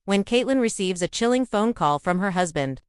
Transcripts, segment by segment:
when Caitlin receives a chilling phone call from her husband.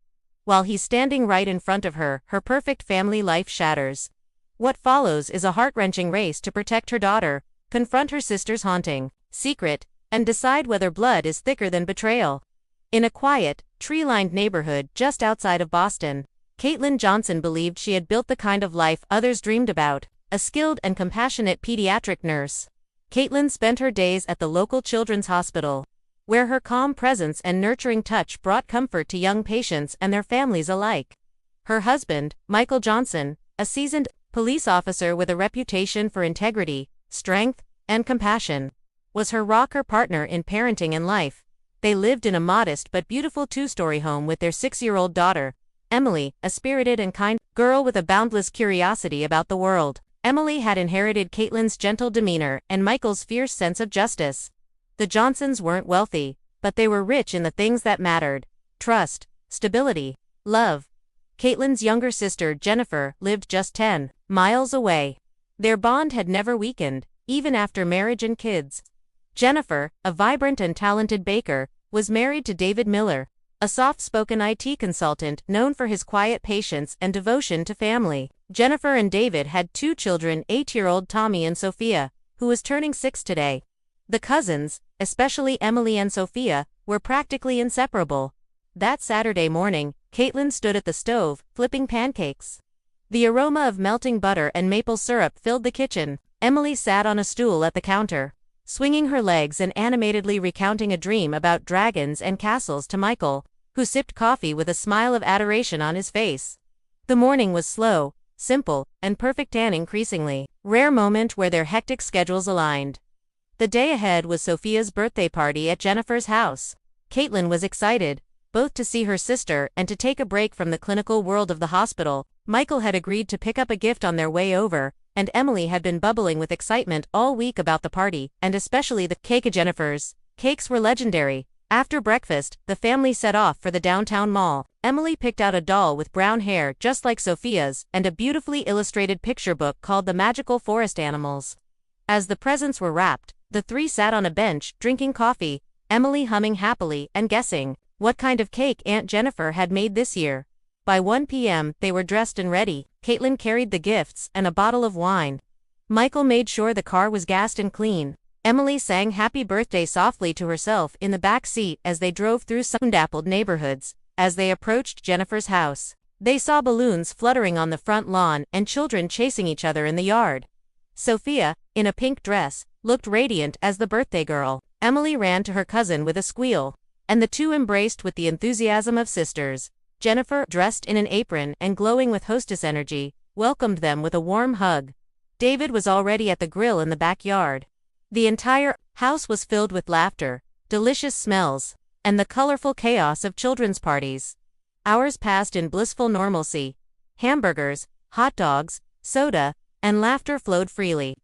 While he's standing right in front of her, her perfect family life shatters. What follows is a heart-wrenching race to protect her daughter, confront her sister's haunting secret, and decide whether blood is thicker than betrayal. In a quiet, tree-lined neighborhood just outside of Boston, Caitlin Johnson believed she had built the kind of life others dreamed about, a skilled and compassionate pediatric nurse. Caitlin spent her days at the local children's hospital, where her calm presence and nurturing touch brought comfort to young patients and their families alike. Her husband, Michael Johnson, a seasoned police officer with a reputation for integrity, strength, and compassion, was her rocker partner in parenting and life. They lived in a modest but beautiful two-story home with their 6-year-old daughter, Emily, a spirited and kind girl with a boundless curiosity about the world. Emily had inherited Caitlin's gentle demeanor and Michael's fierce sense of justice. The Johnsons weren't wealthy, but they were rich in the things that mattered: trust, stability, love. Caitlin's younger sister, Jennifer, lived just 10 miles away. Their bond had never weakened, even after marriage and kids. Jennifer, a vibrant and talented baker, was married to David Miller, a soft-spoken IT consultant known for his quiet patience and devotion to family. Jennifer and David had 2 children, 8-year-old Tommy and Sophia, who was turning 6 today. The cousins, especially Emily and Sophia, were practically inseparable. That Saturday morning, Caitlin stood at the stove, flipping pancakes. The aroma of melting butter and maple syrup filled the kitchen. Emily sat on a stool at the counter, swinging her legs and animatedly recounting a dream about dragons and castles to Michael, who sipped coffee with a smile of adoration on his face. The morning was slow, simple, and perfect, an increasingly rare moment where their hectic schedules aligned. The day ahead was Sophia's birthday party at Jennifer's house. Caitlin was excited, both to see her sister and to take a break from the clinical world of the hospital. Michael had agreed to pick up a gift on their way over, and Emily had been bubbling with excitement all week about the party, and especially the cake. Jennifer's cakes were legendary. After breakfast, the family set off for the downtown mall. Emily picked out a doll with brown hair just like Sophia's and a beautifully illustrated picture book called The Magical Forest Animals. As the presents were wrapped, the 3 sat on a bench, drinking coffee, Emily humming happily and guessing what kind of cake Aunt Jennifer had made this year. By 1 p.m., they were dressed and ready. Caitlin carried the gifts and a bottle of wine. Michael made sure the car was gassed and clean. Emily sang happy birthday softly to herself in the back seat as they drove through sun-dappled neighborhoods. As they approached Jennifer's house, they saw balloons fluttering on the front lawn and children chasing each other in the yard. Sophia, in a pink dress, looked radiant as the birthday girl. Emily ran to her cousin with a squeal, and the two embraced with the enthusiasm of sisters. Jennifer, dressed in an apron and glowing with hostess energy, welcomed them with a warm hug. David was already at the grill in the backyard. The entire house was filled with laughter, delicious smells, and the colorful chaos of children's parties. Hours passed in blissful normalcy. Hamburgers, hot dogs, soda, and laughter flowed freely.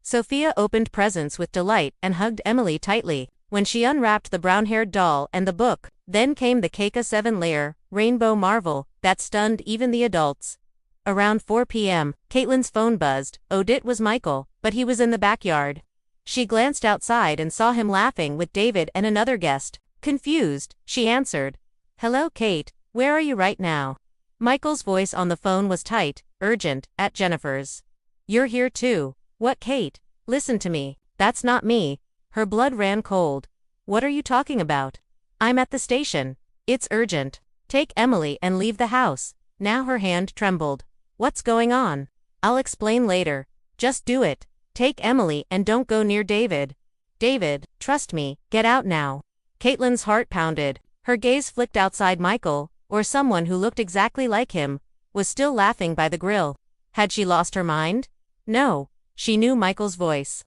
Sophia opened presents with delight and hugged Emily tightly. When she unwrapped the brown-haired doll and the book, then came the cake, a 7-layer, rainbow marvel that stunned even the adults. Around 4 p.m., Caitlin's phone buzzed. It was Michael, but he was in the backyard. She glanced outside and saw him laughing with David and another guest. Confused, she answered, "Hello, Kate, where are you right now?" Michael's voice on the phone was tight, urgent, at Jennifer's. "You're here too." "What, Kate? Listen to me. That's not me." Her blood ran cold. "What are you talking about?" "I'm at the station. It's urgent. Take Emily and leave the house." Now her hand trembled. "What's going on?" "I'll explain later. Just do it. Take Emily and don't go near David." "David, trust me, get out now." Caitlin's heart pounded. Her gaze flicked outside. Michael, or someone who looked exactly like him, was still laughing by the grill. Had she lost her mind? No. She knew Michael's voice.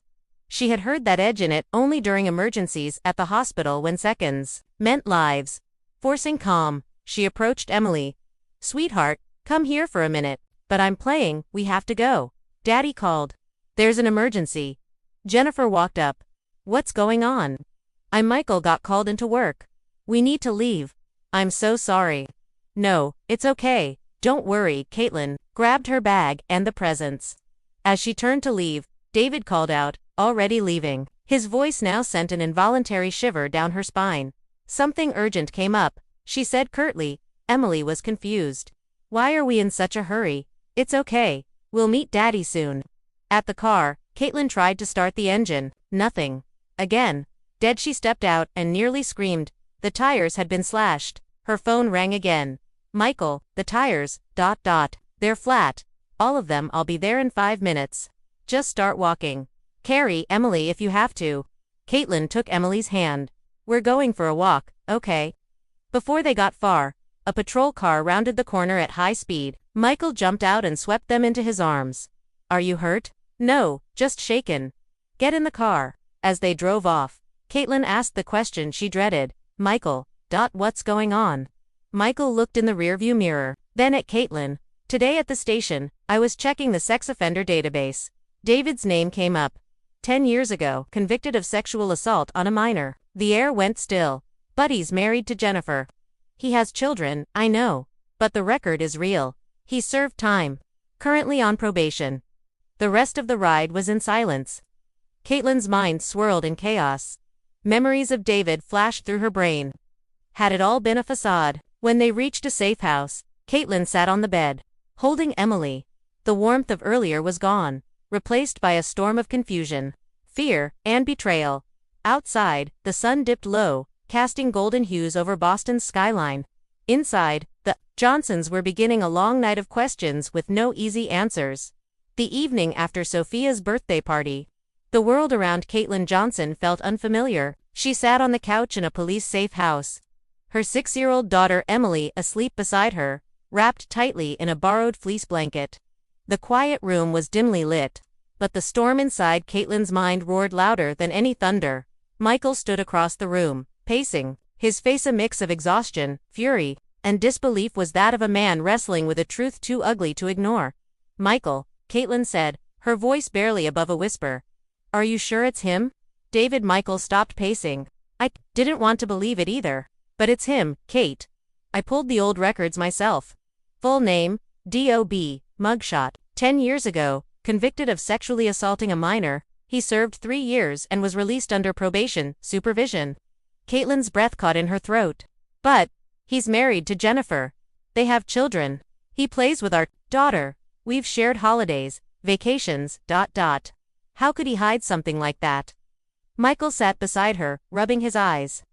She had heard that edge in it only during emergencies at the hospital when seconds meant lives. Forcing calm, she approached Emily. "Sweetheart, come here for a minute." "But I'm playing, we have to go. Daddy called." "There's an emergency." Jennifer walked up. "What's going on?" Michael got called into work. "We need to leave." "I'm so sorry." "No, it's okay. Don't worry." Caitlin grabbed her bag and the presents. As she turned to leave, David called out, "Already leaving?" His voice now sent an involuntary shiver down her spine. Something urgent came up, she said curtly. Emily was confused. Why are we in such a hurry? It's okay. We'll meet Daddy soon. At the car, Caitlin tried to start the engine. Nothing. Again. Dead. She stepped out and nearly screamed. The tires had been slashed. Her phone rang again. Michael, the tires, ... They're flat. All of them. I'll be there in 5 minutes. Just start walking. Carry Emily if you have to. Caitlin took Emily's hand. We're going for a walk, okay? Before they got far, a patrol car rounded the corner at high speed. Michael jumped out and swept them into his arms. Are you hurt? No, just shaken. Get in the car. As they drove off, Caitlin asked the question she dreaded. Michael, ... what's going on? Michael looked in the rearview mirror, then at Caitlin. Today at the station, I was checking the sex offender database. David's name came up. 10 years ago, convicted of sexual assault on a minor. The air went still. Buddy's married to Jennifer. He has children, I know. But the record is real. He served time. Currently on probation. The rest of the ride was in silence. Caitlin's mind swirled in chaos. Memories of David flashed through her brain. Had it all been a facade? When they reached a safe house, Caitlin sat on the bed, holding Emily. The warmth of earlier was gone, replaced by a storm of confusion, fear, and betrayal. Outside, the sun dipped low, casting golden hues over Boston's skyline. Inside, the Johnsons were beginning a long night of questions with no easy answers. The evening after Sophia's birthday party. The world around Caitlin Johnson felt unfamiliar. She sat on the couch in a police-safe house. Her 6-year-old daughter Emily asleep beside her, wrapped tightly in a borrowed fleece blanket. The quiet room was dimly lit, but the storm inside Caitlin's mind roared louder than any thunder. Michael stood across the room, pacing, his face a mix of exhaustion, fury, and disbelief was that of a man wrestling with a truth too ugly to ignore. Michael, Caitlin said, her voice barely above a whisper. Are you sure it's him? David. Michael stopped pacing. I didn't want to believe it either. But it's him, Kate. I pulled the old records myself. Full name, D.O.B., mugshot. 10 years ago, convicted of sexually assaulting a minor, he served 3 years and was released under probation, supervision. Caitlin's breath caught in her throat. But he's married to Jennifer. They have children. He plays with our daughter. We've shared holidays, vacations, ... How could he hide something like that? Michael sat beside her, rubbing his eyes.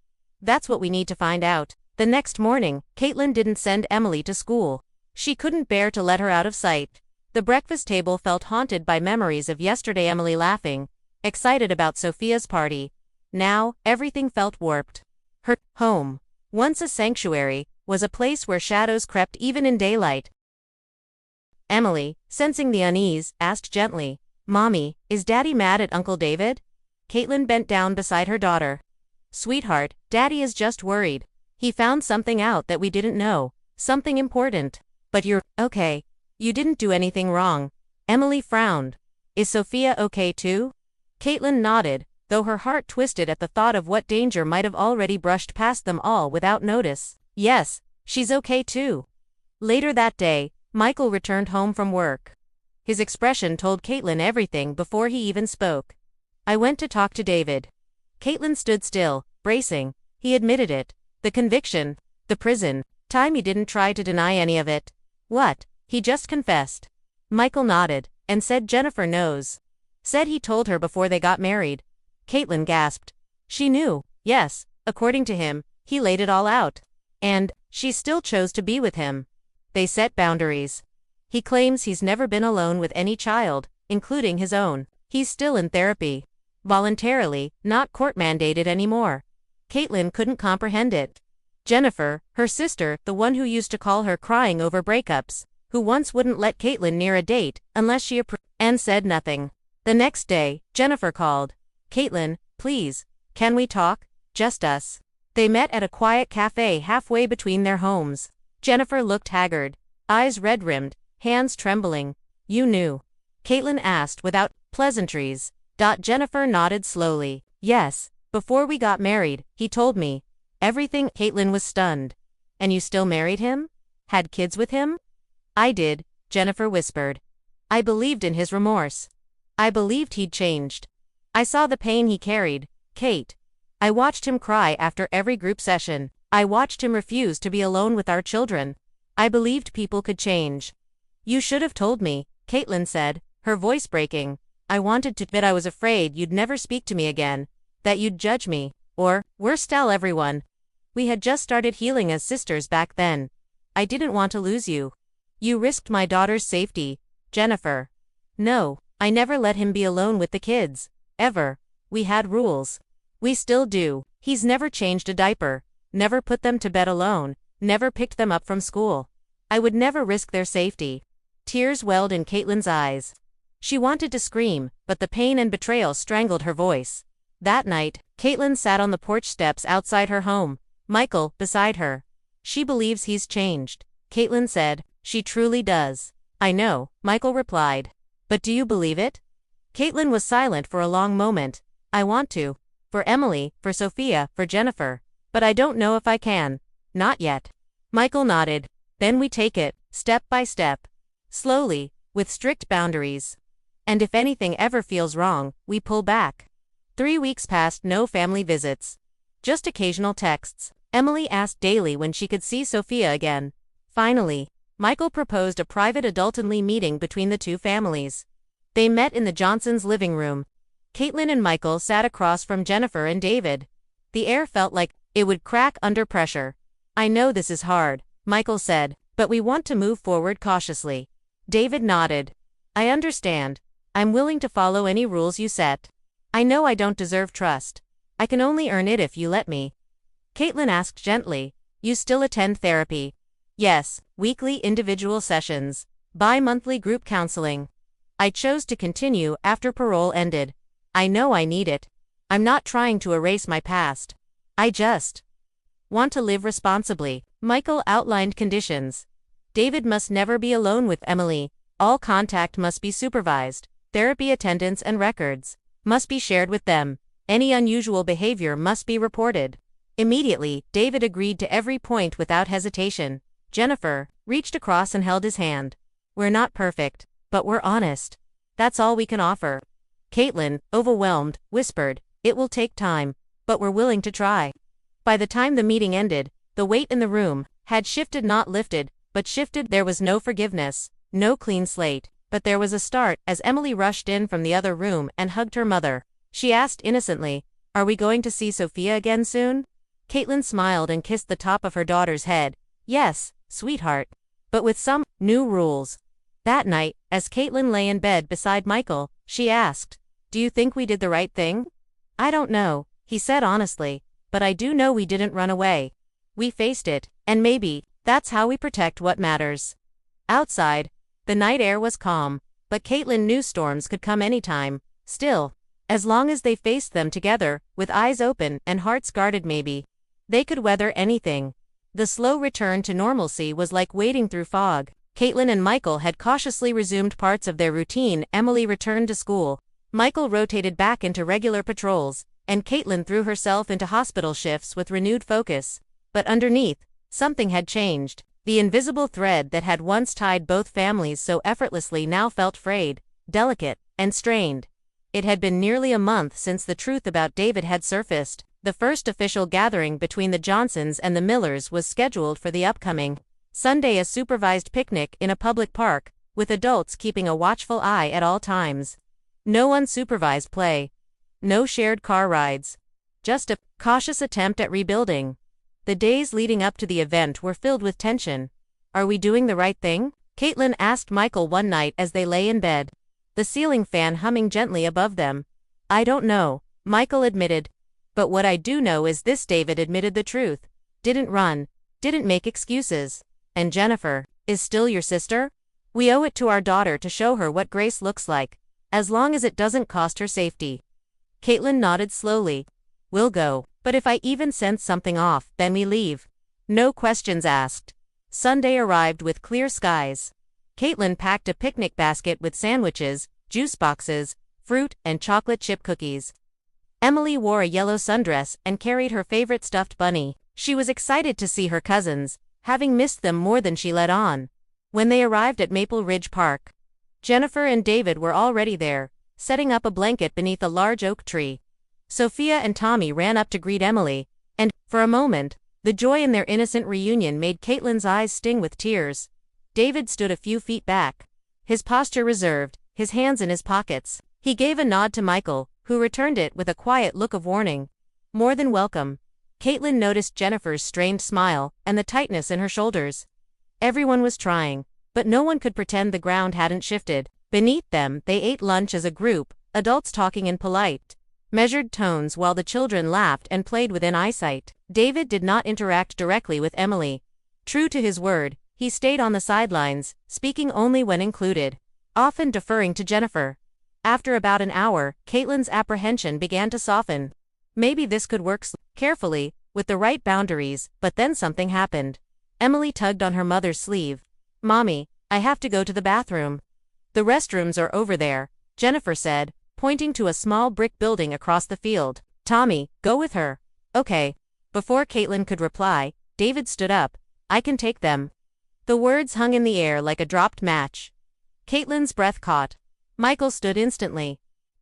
That's what we need to find out. The next morning, Caitlin didn't send Emily to school. She couldn't bear to let her out of sight. The breakfast table felt haunted by memories of yesterday. Emily laughing, excited about Sophia's party. Now, everything felt warped. Her home, once a sanctuary, was a place where shadows crept even in daylight. Emily, sensing the unease, asked gently, Mommy, is Daddy mad at Uncle David? Caitlin bent down beside her daughter. Sweetheart, Daddy is just worried. He found something out that we didn't know. Something important. But you're okay. You didn't do anything wrong. Emily frowned. Is Sophia okay too? Caitlin nodded, though her heart twisted at the thought of what danger might have already brushed past them all without notice. Yes, she's okay too. Later that day, Michael returned home from work. His expression told Caitlin everything before he even spoke. I went to talk to David. Caitlin stood still, bracing. He admitted it. The conviction, the prison, time. He didn't try to deny any of it. What? He just confessed. Michael nodded, and said Jennifer knows. Said he told her before they got married. Caitlin gasped. She knew, yes, according to him, he laid it all out. And she still chose to be with him. They set boundaries. He claims he's never been alone with any child, including his own. He's still in therapy. Voluntarily, not court-mandated anymore. Caitlin couldn't comprehend it. Jennifer, her sister, the one who used to call her crying over breakups, who once wouldn't let Caitlin near a date unless she approved, and said nothing. The next day, Jennifer called. Caitlin, please, can we talk? Just us. They met at a quiet cafe halfway between their homes. Jennifer looked haggard, eyes red-rimmed, hands trembling. You knew? Caitlin asked without pleasantries. Jennifer nodded slowly. Yes, before we got married, he told me. Everything. Caitlin was stunned. And you still married him? Had kids with him? I did, Jennifer whispered. I believed in his remorse. I believed he'd changed. I saw the pain he carried, Kate. I watched him cry after every group session. I watched him refuse to be alone with our children. I believed people could change. You should have told me, Caitlin said, her voice breaking. I wanted to, but I was afraid you'd never speak to me again, that you'd judge me, or, worse, tell everyone. We had just started healing as sisters back then. I didn't want to lose you. You risked my daughter's safety, Jennifer. No, I never let him be alone with the kids. Ever. We had rules. We still do. He's never changed a diaper, never put them to bed alone, never picked them up from school. I would never risk their safety. Tears welled in Caitlin's eyes. She wanted to scream, but the pain and betrayal strangled her voice. That night, Caitlin sat on the porch steps outside her home, Michael beside her. She believes he's changed, Caitlin said. She truly does. I know, Michael replied. But do you believe it? Caitlin was silent for a long moment. I want to. For Emily, for Sophia, for Jennifer. But I don't know if I can. Not yet. Michael nodded. Then we take it, step by step. Slowly, with strict boundaries. And if anything ever feels wrong, we pull back. 3 weeks passed, no family visits. Just occasional texts. Emily asked daily when she could see Sophia again. Finally, Michael proposed a private adult-only meeting between the two families. They met in the Johnsons' living room. Caitlin and Michael sat across from Jennifer and David. The air felt like it would crack under pressure. I know this is hard, Michael said, but we want to move forward cautiously. David nodded. I understand. I'm willing to follow any rules you set. I know I don't deserve trust. I can only earn it if you let me. Caitlin asked gently, you still attend therapy? Yes, weekly individual sessions, bi-monthly group counseling. I chose to continue after parole ended. I know I need it. I'm not trying to erase my past. I just want to live responsibly. Michael outlined conditions. David must never be alone with Emily. All contact must be supervised. Therapy attendance and records must be shared with them. Any unusual behavior must be reported. Immediately, David agreed to every point without hesitation. Jennifer reached across and held his hand. We're not perfect, but we're honest. That's all we can offer. Caitlin, overwhelmed, whispered, it will take time, but we're willing to try. By the time the meeting ended, the weight in the room had shifted, not lifted, but shifted. There was no forgiveness, no clean slate, but there was a start as Emily rushed in from the other room and hugged her mother. She asked innocently, are we going to see Sophia again soon? Caitlin smiled and kissed the top of her daughter's head. Yes, sweetheart. But with some new rules. That night, as Caitlin lay in bed beside Michael, she asked, do you think we did the right thing? I don't know, he said honestly, but I do know we didn't run away. We faced it, and maybe that's how we protect what matters. Outside, the night air was calm, but Caitlin knew storms could come anytime. Still, as long as they faced them together, with eyes open and hearts guarded, maybe they could weather anything. The slow return to normalcy was like wading through fog. Caitlin and Michael had cautiously resumed parts of their routine. Emily returned to school. Michael rotated back into regular patrols, and Caitlin threw herself into hospital shifts with renewed focus. But underneath, something had changed. The invisible thread that had once tied both families so effortlessly now felt frayed, delicate, and strained. It had been nearly a month since the truth about David had surfaced. The first official gathering between the Johnsons and the Millers was scheduled for the upcoming Sunday, a supervised picnic in a public park, with adults keeping a watchful eye at all times. No unsupervised play. No shared car rides. Just a cautious attempt at rebuilding. The days leading up to the event were filled with tension. Are we doing the right thing? Caitlin asked Michael one night as they lay in bed, the ceiling fan humming gently above them. I don't know, Michael admitted. But what I do know is this: David admitted the truth. Didn't run. Didn't make excuses. And Jennifer is still your sister? We owe it to our daughter to show her what grace looks like, as long as it doesn't cost her safety. Caitlin nodded slowly. We'll go, but if I even sense something off, then we leave. No questions asked. Sunday arrived with clear skies. Caitlin packed a picnic basket with sandwiches, juice boxes, fruit, and chocolate chip cookies. Emily wore a yellow sundress and carried her favorite stuffed bunny. She was excited to see her cousins, having missed them more than she let on. When they arrived at Maple Ridge Park, Jennifer and David were already there, setting up a blanket beneath a large oak tree. Sophia and Tommy ran up to greet Emily, and, for a moment, the joy in their innocent reunion made Caitlin's eyes sting with tears. David stood a few feet back, his posture reserved, his hands in his pockets. He gave a nod to Michael, who returned it with a quiet look of warning. More than welcome. Caitlin noticed Jennifer's strained smile and the tightness in her shoulders. Everyone was trying, but no one could pretend the ground hadn't shifted. Beneath them, they ate lunch as a group, adults talking in polite, measured tones while the children laughed and played within eyesight. David did not interact directly with Emily. True to his word, he stayed on the sidelines, speaking only when included, often deferring to Jennifer. After about an hour, Caitlin's apprehension began to soften. Maybe this could work carefully, with the right boundaries, but then something happened. Emily tugged on her mother's sleeve. "Mommy, I have to go to the bathroom." "The restrooms are over there," Jennifer said, pointing to a small brick building across the field. "Tommy, go with her." "Okay." Before Caitlin could reply, David stood up. "I can take them." The words hung in the air like a dropped match. Caitlin's breath caught. Michael stood instantly.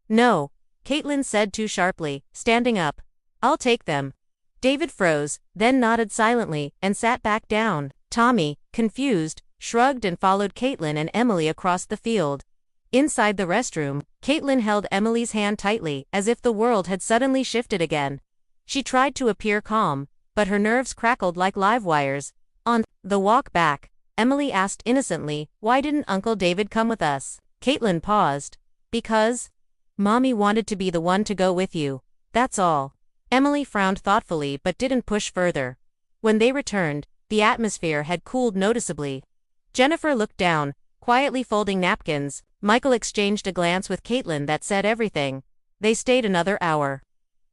"No," Caitlin said too sharply, standing up. "I'll take them." David froze, then nodded silently, and sat back down. Tommy, confused, shrugged and followed Caitlin and Emily across the field. Inside the restroom, Caitlin held Emily's hand tightly, as if the world had suddenly shifted again. She tried to appear calm, but her nerves crackled like live wires. On the walk back, Emily asked innocently, "Why didn't Uncle David come with us?" Caitlin paused. "Because Mommy wanted to be the one to go with you. That's all." Emily frowned thoughtfully but didn't push further. When they returned, the atmosphere had cooled noticeably. Jennifer looked down, quietly folding napkins. Michael exchanged a glance with Caitlin that said everything. They stayed another hour.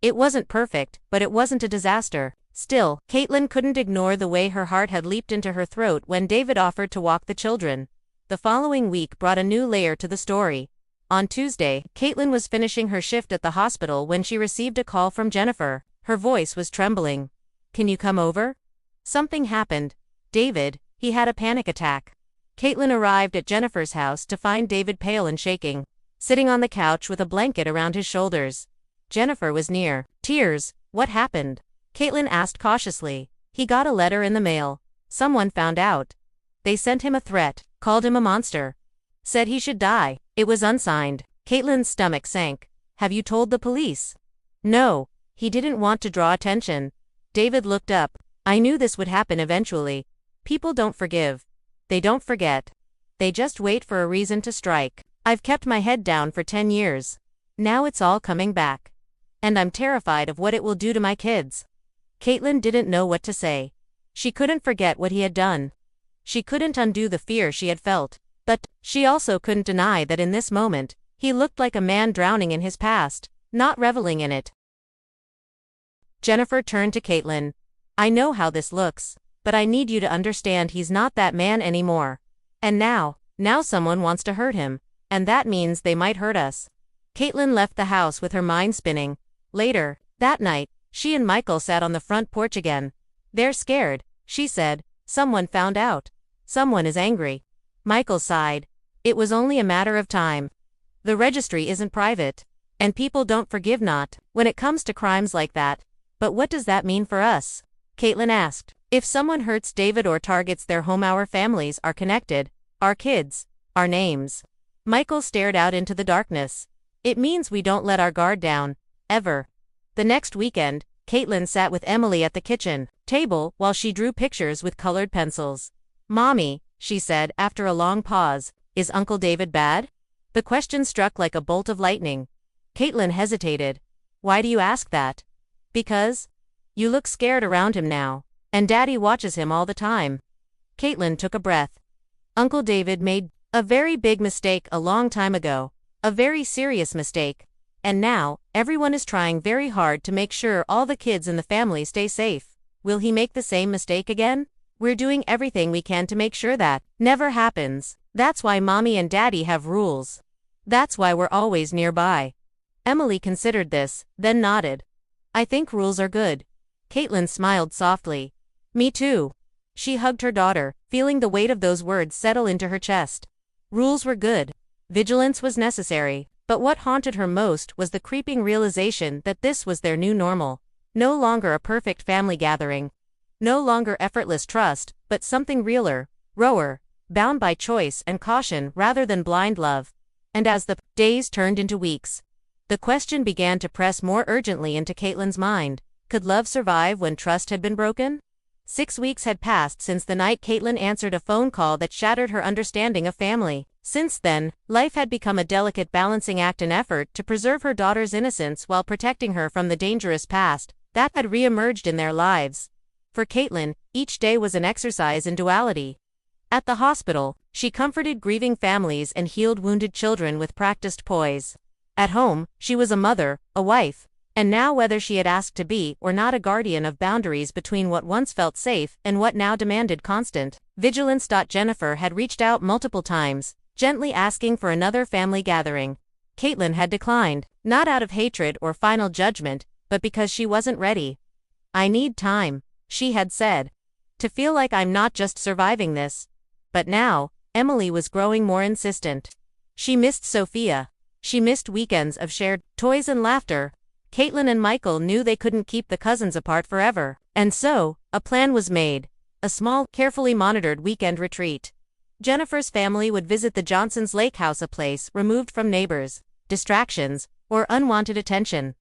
It wasn't perfect, but it wasn't a disaster. Still, Caitlin couldn't ignore the way her heart had leaped into her throat when David offered to walk the children. The following week brought a new layer to the story. On Tuesday, Caitlin was finishing her shift at the hospital when she received a call from Jennifer. Her voice was trembling. "Can you come over?" Something happened. "David, he had a panic attack." Caitlin arrived at Jennifer's house to find David pale and shaking, sitting on the couch with a blanket around his shoulders. Jennifer was near tears. "What happened?" Caitlin asked cautiously. "He got a letter in the mail. Someone found out. They sent him a threat, called him a monster. Said he should die. It was unsigned." Caitlin's stomach sank. "Have you told the police?" "No. He didn't want to draw attention." David looked up. "I knew this would happen eventually. People don't forgive. They don't forget. They just wait for a reason to strike. I've kept my head down for 10 years. Now it's all coming back. And I'm terrified of what it will do to my kids." Caitlin didn't know what to say. She couldn't forget what he had done. She couldn't undo the fear she had felt. But she also couldn't deny that in this moment, he looked like a man drowning in his past, not reveling in it. Jennifer turned to Caitlin. "I know how this looks, but I need you to understand he's not that man anymore. And now someone wants to hurt him, and that means they might hurt us." Caitlin left the house with her mind spinning. Later, that night, she and Michael sat on the front porch again. "They're scared," she said. "Someone found out. Someone is angry." Michael sighed. "It was only a matter of time. The registry isn't private. And people don't forgive not when it comes to crimes like that." "But what does that mean for us?" Caitlin asked. "If someone hurts David or targets their home, our families are connected. Our kids. Our names." Michael stared out into the darkness. "It means we don't let our guard down. Ever." The next weekend, Caitlin sat with Emily at the kitchen table while she drew pictures with colored pencils. "Mommy," she said after a long pause, "is Uncle David bad?" The question struck like a bolt of lightning. Caitlin hesitated. "Why do you ask that?" "Because you look scared around him now, and Daddy watches him all the time." Caitlin took a breath. "Uncle David made a very big mistake a long time ago, a very serious mistake, and now everyone is trying very hard to make sure all the kids in the family stay safe. Will he make the same mistake again? We're doing everything we can to make sure that never happens. That's why Mommy and Daddy have rules. That's why we're always nearby." Emily considered this, then nodded. "I think rules are good." Caitlin smiled softly. "Me too." She hugged her daughter, feeling the weight of those words settle into her chest. Rules were good. Vigilance was necessary. But what haunted her most was the creeping realization that this was their new normal. No longer a perfect family gathering. No longer effortless trust, but something realer, rawer, bound by choice and caution rather than blind love. And as the days turned into weeks, the question began to press more urgently into Caitlin's mind. Could love survive when trust had been broken? 6 weeks had passed since the night Caitlin answered a phone call that shattered her understanding of family. Since then, life had become a delicate balancing act, an effort to preserve her daughter's innocence while protecting her from the dangerous past that had re-emerged in their lives. For Caitlin, each day was an exercise in duality. At the hospital, she comforted grieving families and healed wounded children with practiced poise. At home, she was a mother, a wife, and now, whether she had asked to be or not, a guardian of boundaries between what once felt safe and what now demanded constant vigilance. Jennifer had reached out multiple times, gently asking for another family gathering. Caitlin had declined, not out of hatred or final judgment, but because she wasn't ready. "I need time," she had said, "to feel like I'm not just surviving this." But now, Emily was growing more insistent. She missed Sophia. She missed weekends of shared toys and laughter. Caitlin and Michael knew they couldn't keep the cousins apart forever. And so, a plan was made. A small, carefully monitored weekend retreat. Jennifer's family would visit the Johnsons' lake house, a place removed from neighbors, distractions, or unwanted attention.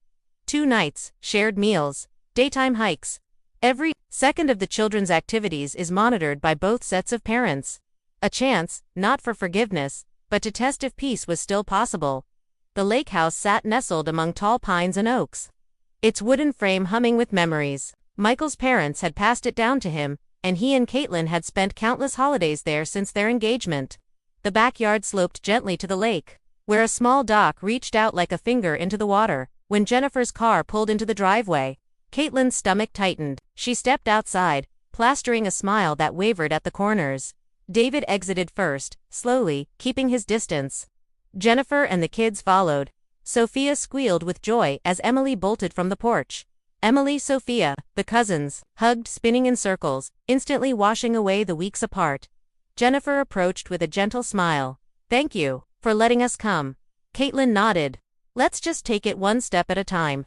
2 nights, shared meals, daytime hikes. Every second of the children's activities is monitored by both sets of parents. A chance, not for forgiveness, but to test if peace was still possible. The lake house sat nestled among tall pines and oaks, its wooden frame humming with memories. Michael's parents had passed it down to him, and he and Caitlin had spent countless holidays there since their engagement. The backyard sloped gently to the lake, where a small dock reached out like a finger into the water. When Jennifer's car pulled into the driveway, Caitlin's stomach tightened. She stepped outside, plastering a smile that wavered at the corners. David exited first, slowly, keeping his distance. Jennifer and the kids followed. Sophia squealed with joy as Emily bolted from the porch. Emily, Sophia, the cousins, hugged, spinning in circles, instantly washing away the weeks apart. Jennifer approached with a gentle smile. "Thank you for letting us come." Caitlin nodded. "Let's just take it one step at a time."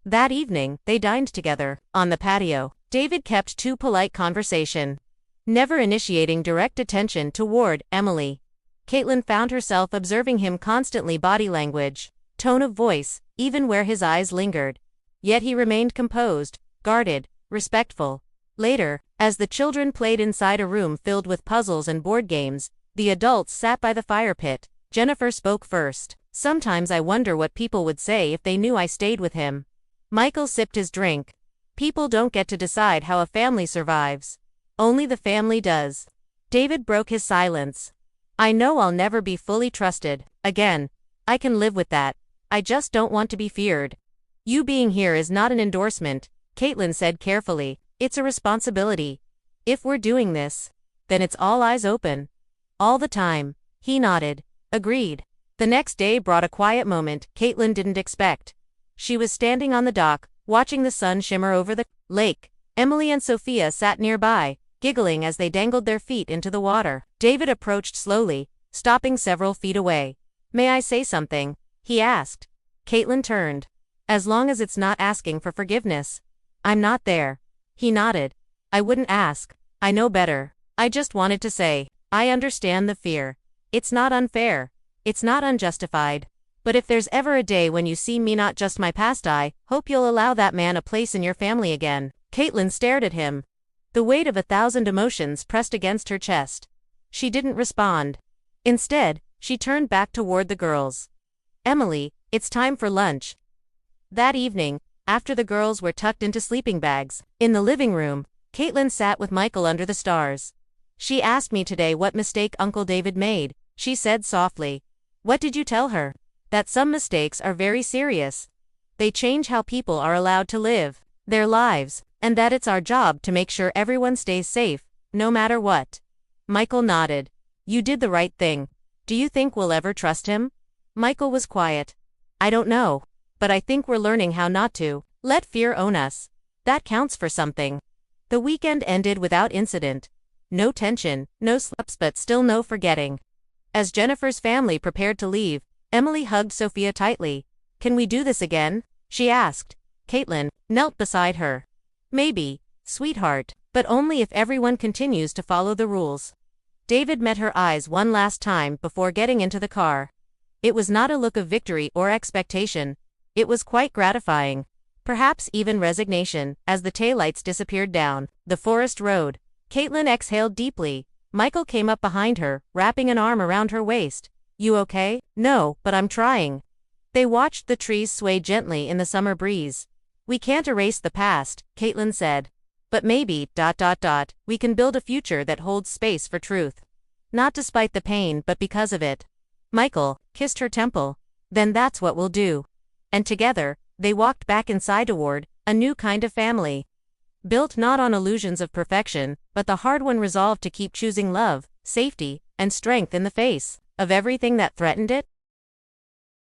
That evening, they dined together on the patio. David kept to polite conversation, never initiating direct attention toward Emily. Caitlin found herself observing him constantly, body language, tone of voice, even where his eyes lingered. Yet he remained composed, guarded, respectful. Later, as the children played inside a room filled with puzzles and board games, the adults sat by the fire pit. Jennifer spoke first. "Sometimes I wonder what people would say if they knew I stayed with him." Michael sipped his drink. "People don't get to decide how a family survives. Only the family does." David broke his silence. "I know I'll never be fully trusted again. I can live with that. I just don't want to be feared." "You being here is not an endorsement," Caitlin said carefully. "It's a responsibility. If we're doing this, then it's all eyes open. All the time." He nodded. Agreed. The next day brought a quiet moment Caitlin didn't expect. She was standing on the dock, watching the sun shimmer over the lake. Emily and Sophia sat nearby, giggling as they dangled their feet into the water. David approached slowly, stopping several feet away. "May I say something?" he asked. Caitlin turned. "As long as it's not asking for forgiveness." "I'm not there." He nodded. "I wouldn't ask. I know better. I just wanted to say, I understand the fear. It's not unfair. It's not unjustified. But if there's ever a day when you see me not just my past, I hope you'll allow that man a place in your family again." Caitlin stared at him. The weight of 1,000 emotions pressed against her chest. She didn't respond. Instead, she turned back toward the girls. "Emily, it's time for lunch." That evening, after the girls were tucked into sleeping bags, in the living room, Caitlin sat with Michael under the stars. "She asked me today what mistake Uncle David made," she said softly. "What did you tell her?" "That some mistakes are very serious. They change how people are allowed to live their lives, and that it's our job to make sure everyone stays safe, no matter what." Michael nodded. "You did the right thing. Do you think we'll ever trust him?" Michael was quiet. "I don't know. But I think we're learning how not to let fear own us. That counts for something." The weekend ended without incident. No tension, no slips, but still no forgetting. As Jennifer's family prepared to leave, Emily hugged Sophia tightly. Can we do this again? She asked. Caitlin knelt beside her. Maybe, sweetheart, but only if everyone continues to follow the rules. David met her eyes one last time before getting into the car. It was not a look of victory or expectation. It was quite gratifying. Perhaps even resignation, as the taillights disappeared down the forest road. Caitlin exhaled deeply. Michael came up behind her, wrapping an arm around her waist. You okay? No, but I'm trying. They watched the trees sway gently in the summer breeze. We can't erase the past, Caitlin said. But maybe, we can build a future that holds space for truth. Not despite the pain but because of it. Michael kissed her temple. Then that's what we'll do. And together, they walked back inside toward a new kind of family. Built not on illusions of perfection, but the hard-won resolve to keep choosing love, safety, and strength in the face of everything that threatened it.